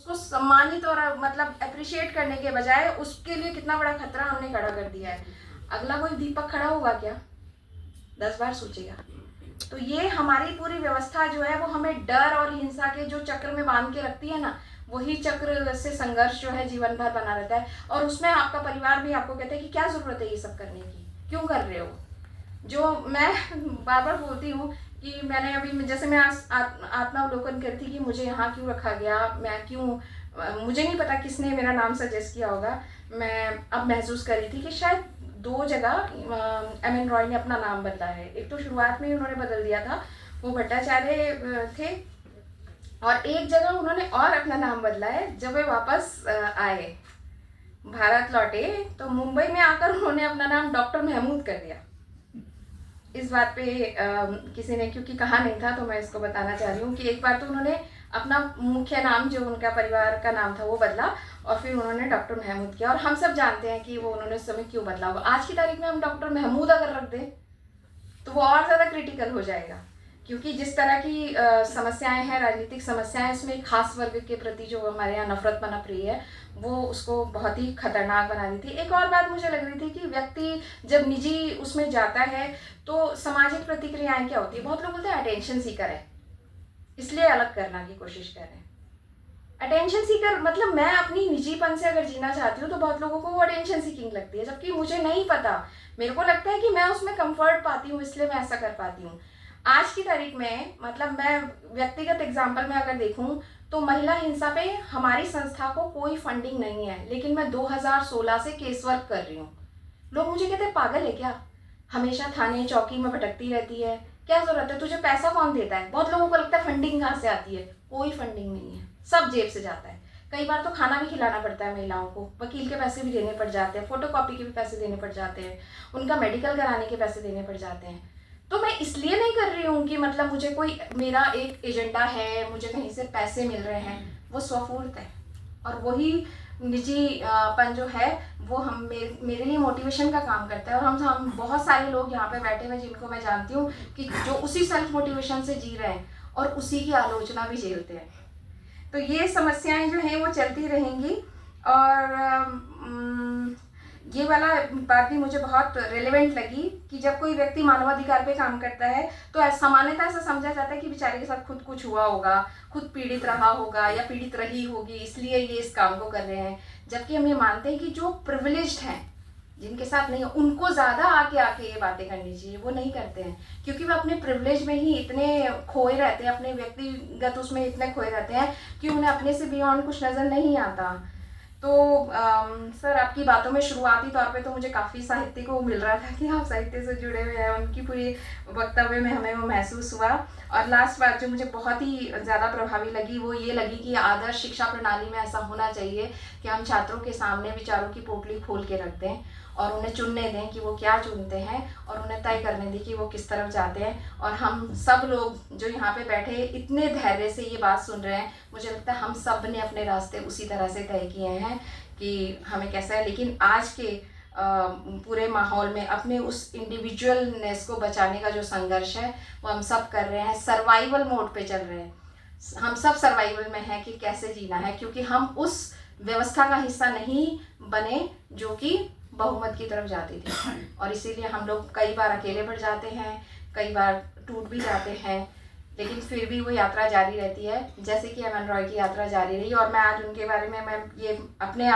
उसको सम्मानित और मतलब अप्रिशिएट करने के बजाय उसके लिए कितना बड़ा खतरा हमने खड़ा कर दिया है। अगला कोई दीपक खड़ा होगा क्या? 10 बार सोचेगा। तो ये हमारी पूरी व्यवस्था जो है वो हमें डर और हिंसा के जो चक्र में बांध के रखती है ना, वही चक्र से संघर्ष जो है जीवन भर बना रहता है। और उसमें आपका परिवार भी आपको कहता है कि क्या जरूरत है ये सब करने की, क्यों कर रहे हो। जो मैं बार बार बोलती हूँ कि मैंने अभी जैसे मैं आत्मावलोकन करती कि मुझे यहाँ क्यों रखा गया, मैं क्यों, मुझे नहीं पता किसने मेरा नाम सजेस्ट किया होगा। मैं अब महसूस कर रही थी कि शायद 2 जगह एम एन रॉय ने अपना नाम बदला है। एक तो शुरुआत में ही उन्होंने बदल दिया था, वो भट्टाचार्य थे, और एक जगह उन्होंने और अपना नाम बदला है जब वे वापस आए, भारत लौटे, तो मुंबई में आकर उन्होंने अपना नाम डॉक्टर महमूद कर दिया। इस बात पे किसी ने क्योंकि कहा नहीं था तो मैं इसको बताना चाह रही हूँ कि एक बार तो उन्होंने अपना मुख्य नाम जो उनका परिवार का नाम था वो बदला, और फिर उन्होंने डॉक्टर महमूद किया। और हम सब जानते हैं कि वो उन्होंने उस समय क्यों बदला होगा। आज की तारीख में हम डॉक्टर महमूद अगर रख दें तो वो और ज़्यादा क्रिटिकल हो जाएगा, क्योंकि जिस तरह की समस्याएं हैं, राजनीतिक समस्याएं, उसमें एक खास वर्ग के प्रति जो हमारे यहाँ नफरत पनप रही है, वो उसको बहुत ही खतरनाक बना दी थी। एक और बात मुझे लग रही थी कि व्यक्ति जब निजी उसमें जाता है तो सामाजिक प्रतिक्रियाएं क्या होती है। बहुत लोग बोलते हैं अटेंशन सीकर है, इसलिए अलग करना की कोशिश कर रहे हैं। अटेंशन सीकर मतलब मैं अपनी निजीपन से अगर जीना चाहती हूँ तो बहुत लोगों को वो अटेंशन सीकिंग लगती है, जबकि मुझे नहीं पता। मेरे को लगता है कि मैं उसमें कंफर्ट पाती हूँ, इसलिए मैं ऐसा कर पाती हूँ। आज की तारीख में मतलब मैं व्यक्तिगत एग्जाम्पल में अगर देखूँ तो महिला हिंसा पे हमारी संस्था को कोई फंडिंग नहीं है, लेकिन मैं 2016 से केस वर्क कर रही हूँ। लोग मुझे कहते हैं पागल है क्या, हमेशा थाने चौकी में भटकती रहती है, क्या जरूरत है, तुझे पैसा कौन देता है। बहुत लोगों को लगता है फंडिंग कहाँ से आती है। कोई फंडिंग नहीं है, सब जेब से जाता है। कई बार तो खाना भी खिलाना पड़ता है महिलाओं को, वकील के पैसे भी देने पड़ जाते हैं, फोटोकॉपी के भी पैसे देने पड़ जाते हैं, उनका मेडिकल कराने के पैसे देने पड़ जाते हैं। तो मैं इसलिए नहीं कर रही हूँ कि मतलब मुझे कोई मेरा एक एजेंडा है, मुझे कहीं से पैसे मिल रहे हैं। वो स्वफूर्त है, और वही निजी पन जो है वो हम मेरे लिए मोटिवेशन का काम करता है। और हम बहुत सारे लोग यहाँ पे बैठे हुए जिनको मैं जानती हूँ कि जो उसी सेल्फ मोटिवेशन से जी रहे हैं और उसी की आलोचना भी झेलते हैं। तो ये समस्याएं जो हैं वो चलती रहेंगी। और ये वाला बात भी मुझे बहुत रेलेवेंट लगी कि जब कोई व्यक्ति मानवाधिकार पे काम करता है तो सामान्यतः ऐसा समझा जाता है कि बेचारे के साथ खुद कुछ हुआ होगा, खुद पीड़ित रहा होगा या पीड़ित रही होगी, इसलिए ये इस काम को कर रहे हैं। जबकि हम ये मानते हैं कि जो प्रिविलेज्ड हैं, जिनके साथ नहीं, उनको ज़्यादा आके आके ये बातें करनी चाहिए। वो नहीं करते हैं क्योंकि वो अपने प्रिविलेज में ही इतने खोए रहते हैं, अपने व्यक्तिगत उसमें इतने खोए रहते हैं कि उन्हें अपने से बियॉन्ड कुछ नज़र नहीं आता। तो सर आपकी बातों में शुरुआती तौर पे तो मुझे काफ़ी साहित्य को मिल रहा था कि आप साहित्य से जुड़े हुए हैं, उनकी पूरी वक्तव्य में हमें वो महसूस हुआ। और लास्ट बात जो मुझे बहुत ही ज़्यादा प्रभावी लगी वो ये लगी कि आदर्श शिक्षा प्रणाली में ऐसा होना चाहिए कि हम छात्रों के सामने विचारों की पोटली खोल के रख दें और उन्हें चुनने दें कि वो क्या चुनते हैं, और उन्हें तय करने दें कि वो किस तरफ जाते हैं। और हम सब लोग जो यहाँ पे बैठे इतने धैर्य से ये बात सुन रहे हैं, मुझे लगता है हम सब ने अपने रास्ते उसी तरह से तय किए हैं कि हमें कैसा है। लेकिन आज के पूरे माहौल में अपने उस इंडिविजुअलनेस को बचाने का जो संघर्ष है वो हम सब कर रहे हैं, सर्वाइवल मोड पे चल रहे हैं। हम सब सर्वाइवल में हैं कि कैसे जीना है, क्योंकि हम उस व्यवस्था का हिस्सा नहीं बने जो कि बहुमत की तरफ जाती थी। और इसीलिए हम लोग कई बार अकेले पड़ जाते हैं, कई बार टूट भी जाते हैं, लेकिन फिर भी वो यात्रा जारी रहती है, जैसे कि एम एन रॉय की यात्रा जारी रही। और मैं आज उनके बारे में मैं ये अपने